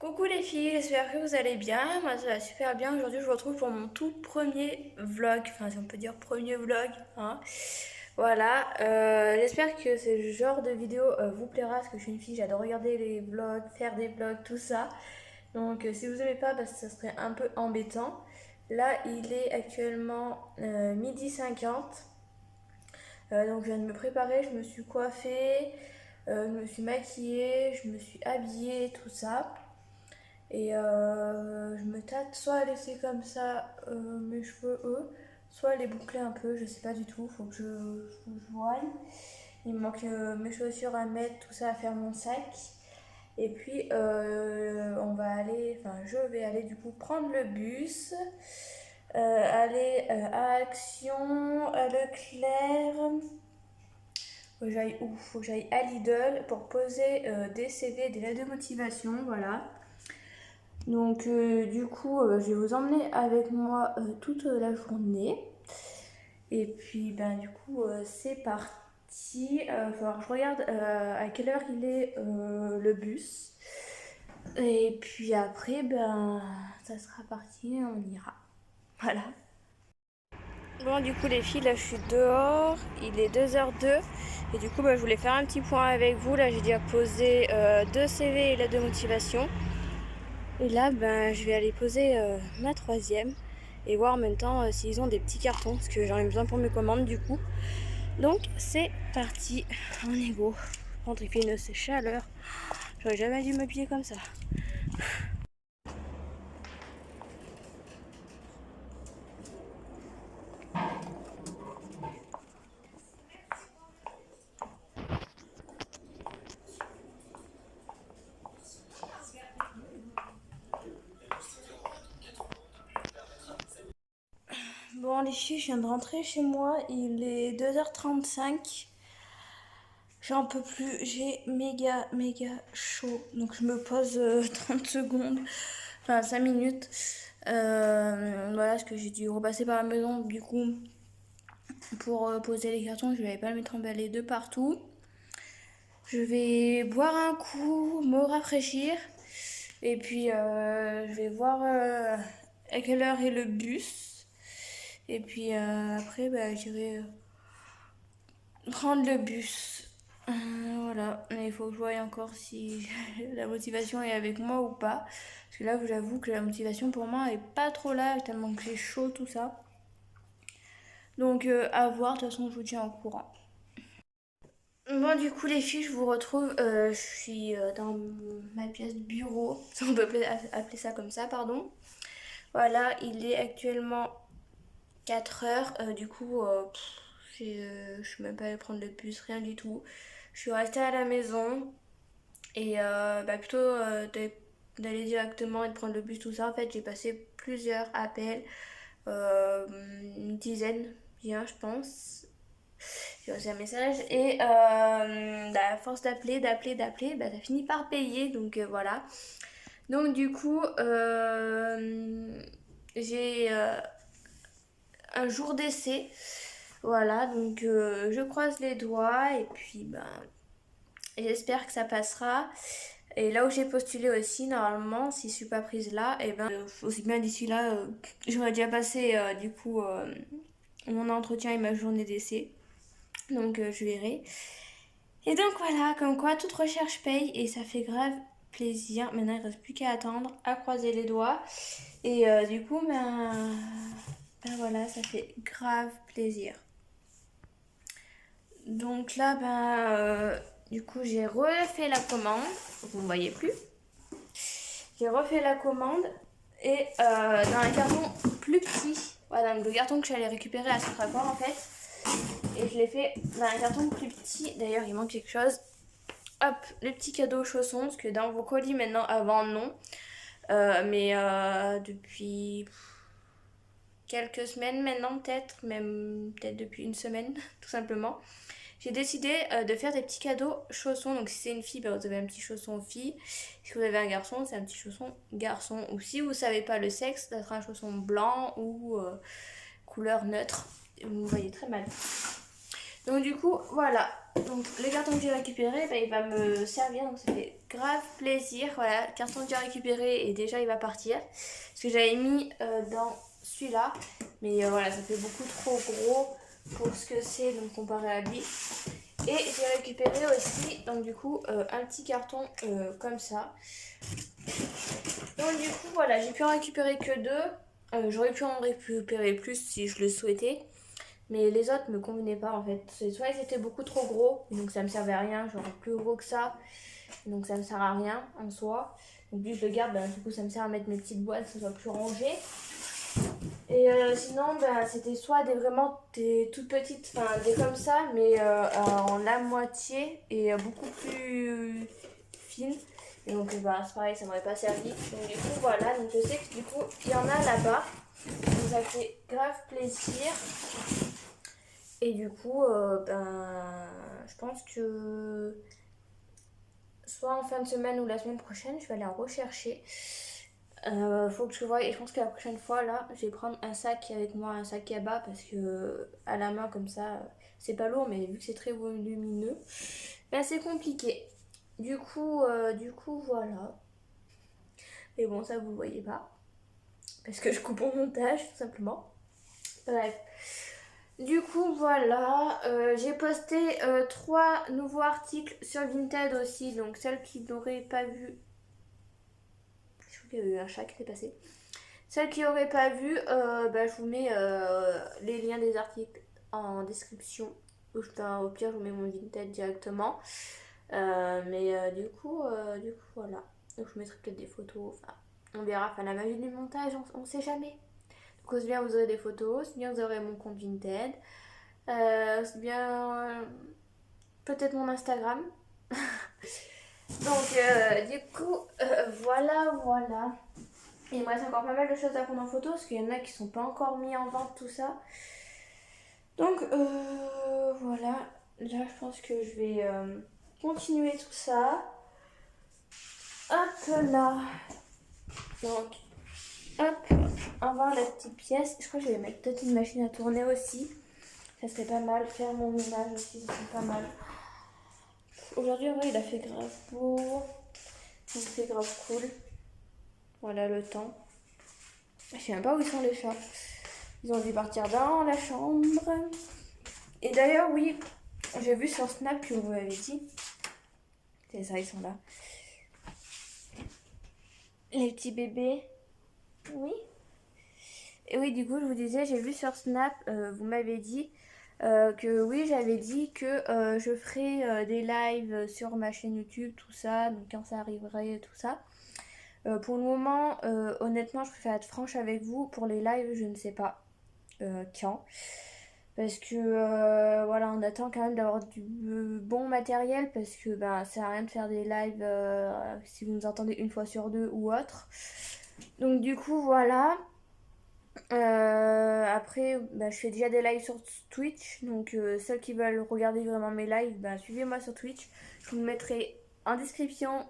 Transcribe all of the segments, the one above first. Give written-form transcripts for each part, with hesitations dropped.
Coucou les filles, j'espère que vous allez bien. Moi ça va super bien. Aujourd'hui je vous retrouve pour mon tout premier vlog, enfin si on peut dire premier vlog, hein. Voilà, j'espère que ce genre de vidéo vous plaira parce que je suis une fille, j'adore regarder les vlogs, faire des vlogs, tout ça. Donc si vous n'aimez pas, bah, ça serait un peu embêtant. Là il est actuellement midi 50. Donc je viens de me préparer, je me suis coiffée, je me suis maquillée, je me suis habillée, tout ça. Et je me tâte soit à laisser comme ça mes cheveux eux, soit à les boucler un peu, je sais pas du tout, faut que je voie. Il me manque mes chaussures à mettre, tout ça à faire mon sac. Et puis on va aller, enfin je vais aller du coup prendre le bus, aller à Action, à Leclerc. Faut que j'aille où? Faut que j'aille à Lidl pour poser des CV, des lettres de motivation, voilà. Donc du coup, je vais vous emmener avec moi toute la journée. Et puis ben du coup, c'est parti. Il va falloir que je regarde à quelle heure il est le bus. Et puis après, ben ça sera parti, on ira. Voilà. Bon, du coup, les filles, là, je suis dehors. Il est 2h02. Et du coup, bah, je voulais faire un petit point avec vous. Là, j'ai déjà posé 2 CV et lettres de motivation. Et là, ben, je vais aller poser ma troisième et voir en même temps s'ils ont des petits cartons parce que j'en ai besoin pour mes commandes du coup. Donc c'est parti, on est go. Contre, il fait une chaleur. J'aurais jamais dû m'habiller comme ça. Bon les filles, je viens de rentrer chez moi, il est 2h35. J'en peux plus, j'ai méga chaud. Donc je me pose 30 secondes, enfin 5 minutes. Voilà, parce que j'ai dû repasser par la maison du coup pour poser les cartons. Je vais pas le mettre emballé de partout. Je vais boire un coup, me rafraîchir. Et puis je vais voir à quelle heure est le bus. Et puis après, bah, j'irai prendre le bus. Voilà, mais il faut que je voie encore si la motivation est avec moi ou pas. Parce que là, j'avoue que la motivation pour moi est pas trop là, tellement que j'ai chaud, tout ça. Donc à voir, de toute façon, je vous tiens au courant. Bon, du coup, les filles, je vous retrouve. Je suis dans ma pièce de bureau, si on peut appeler ça comme ça, pardon. Voilà, il est actuellement 4h. Du coup, je suis même pas allée prendre le bus, rien du tout. Je suis restée à la maison et bah, plutôt d'aller directement et de prendre le bus, tout ça. En fait, j'ai passé plusieurs appels, une dizaine, bien, je pense. J'ai reçu un message et bah, à force d'appeler, bah, ça finit par payer. Donc voilà. Donc du coup, j'ai un jour d'essai. Voilà, donc je croise les doigts et puis ben, j'espère que ça passera. Et là où j'ai postulé aussi, normalement, si je suis pas prise là, et ben aussi bien d'ici là, j'aurais déjà passé du coup mon entretien et ma journée d'essai. Donc je verrai. Et donc voilà, comme quoi toute recherche paye et ça fait grave plaisir. Maintenant il reste plus qu'à attendre, à croiser les doigts. Et du coup, ben voilà, ça fait grave plaisir. Donc là, du coup, j'ai refait la commande. Vous ne voyez plus. J'ai refait la commande et dans un carton plus petit. Voilà, donc le carton que j'allais récupérer à Centracor en fait. Et je l'ai fait dans un carton plus petit. D'ailleurs, il manque quelque chose. Hop, le petit cadeau chaussons, parce que dans vos colis maintenant, avant non. Mais depuis quelques semaines maintenant, peut-être, même peut-être depuis une semaine, tout simplement. J'ai décidé de faire des petits cadeaux chaussons. Donc si c'est une fille, bah, vous avez un petit chausson fille. Si vous avez un garçon, c'est un petit chausson garçon. Ou si vous savez pas le sexe, ça sera un chausson blanc ou couleur neutre. Vous voyez très mal. Donc du coup, voilà. Donc le carton que j'ai récupéré, bah, il va me servir, donc ça fait grave plaisir. Voilà, le carton que j'ai récupéré et déjà il va partir. Parce que j'avais mis dans celui-là, mais voilà, ça fait beaucoup trop gros pour ce que c'est, donc comparé à lui. Et j'ai récupéré aussi, donc du coup, un petit carton comme ça. Donc du coup, voilà, j'ai pu en récupérer que deux. J'aurais pu en récupérer plus si je le souhaitais. Mais les autres me convenaient pas en fait. Soit ils étaient beaucoup trop gros, donc ça me servait à rien, genre plus gros que ça, donc ça me sert à rien en soi. Donc lui je le garde, du coup ça me sert à mettre mes petites boîtes, que ce soit plus rangé. Et sinon c'était soit des toutes petites, enfin des comme ça, mais en la moitié et beaucoup plus fines. Et donc c'est pareil, ça m'aurait pas servi. Donc du coup voilà, donc je sais que du coup il y en a là-bas. Donc ça fait grave plaisir. Et du coup, je pense que soit en fin de semaine ou la semaine prochaine, je vais aller en rechercher. Faut que je vois, et je pense que la prochaine fois, là, je vais prendre un sac avec moi, un sac à bas, parce que à la main, comme ça, c'est pas lourd, mais vu que c'est très volumineux, c'est compliqué. Du coup, voilà. Mais bon, ça, vous le voyez pas, parce que je coupe au montage, tout simplement. Bref. Du coup, voilà, j'ai posté 3 nouveaux articles sur Vinted aussi, donc celles qui n'auraient pas vu, je crois qu'il y a eu un chat qui s'est passé. Celles qui n'auraient pas vu, je vous mets les liens des articles en description. Au pire, je vous mets mon Vinted directement. Du coup, voilà. Donc, je vous mettrai peut-être des photos, enfin, on verra, enfin, la magie du montage, on sait jamais. Donc, aussi bien vous aurez des photos, aussi bien vous aurez mon compte Vinted. C'est bien peut-être mon Instagram. Donc voilà. Et il me reste encore pas mal de choses à prendre en photo parce qu'il y en a qui sont pas encore mis en vente, tout ça. Donc voilà. Là je pense que je vais continuer tout ça. Hop là. Donc hop, on va voir la petite pièce. Je crois que je vais mettre peut-être une machine à tourner aussi. Ça serait pas mal. Faire mon ménage aussi, ça serait pas mal. Aujourd'hui, en vrai, il a fait grave beau. Donc c'est grave cool. Voilà le temps. Je sais même pas où ils sont les chats. Ils ont dû partir dans la chambre. Et d'ailleurs, oui, j'ai vu sur Snap que vous m'avez dit. C'est ça, ils sont là. Les petits bébés. Oui. Et oui, du coup, je vous disais, j'ai vu sur Snap, vous m'avez dit que oui, j'avais dit que je ferais des lives sur ma chaîne YouTube, tout ça, donc quand ça arriverait, tout ça. Pour le moment, honnêtement, je préfère être franche avec vous. Pour les lives, je ne sais pas quand. Parce que voilà, on attend quand même d'avoir du bon matériel. Parce que ça sert à rien de faire des lives si vous nous entendez une fois sur deux ou autre. Donc du coup, voilà. Après, je fais déjà des lives sur Twitch. Donc ceux qui veulent regarder vraiment mes lives, suivez-moi sur Twitch. Je vous le mettrai en description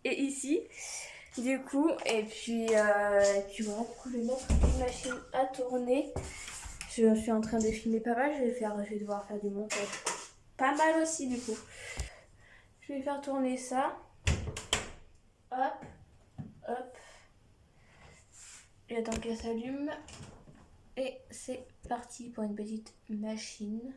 et ici. Du coup, et puis voilà, du coup, je vais mettre une machine à tourner. Je suis en train de filmer pas mal, je vais devoir faire du montage pas mal aussi du coup. Je vais faire tourner ça. Hop, hop. J'attends qu'elle s'allume. Et c'est parti pour une petite machine.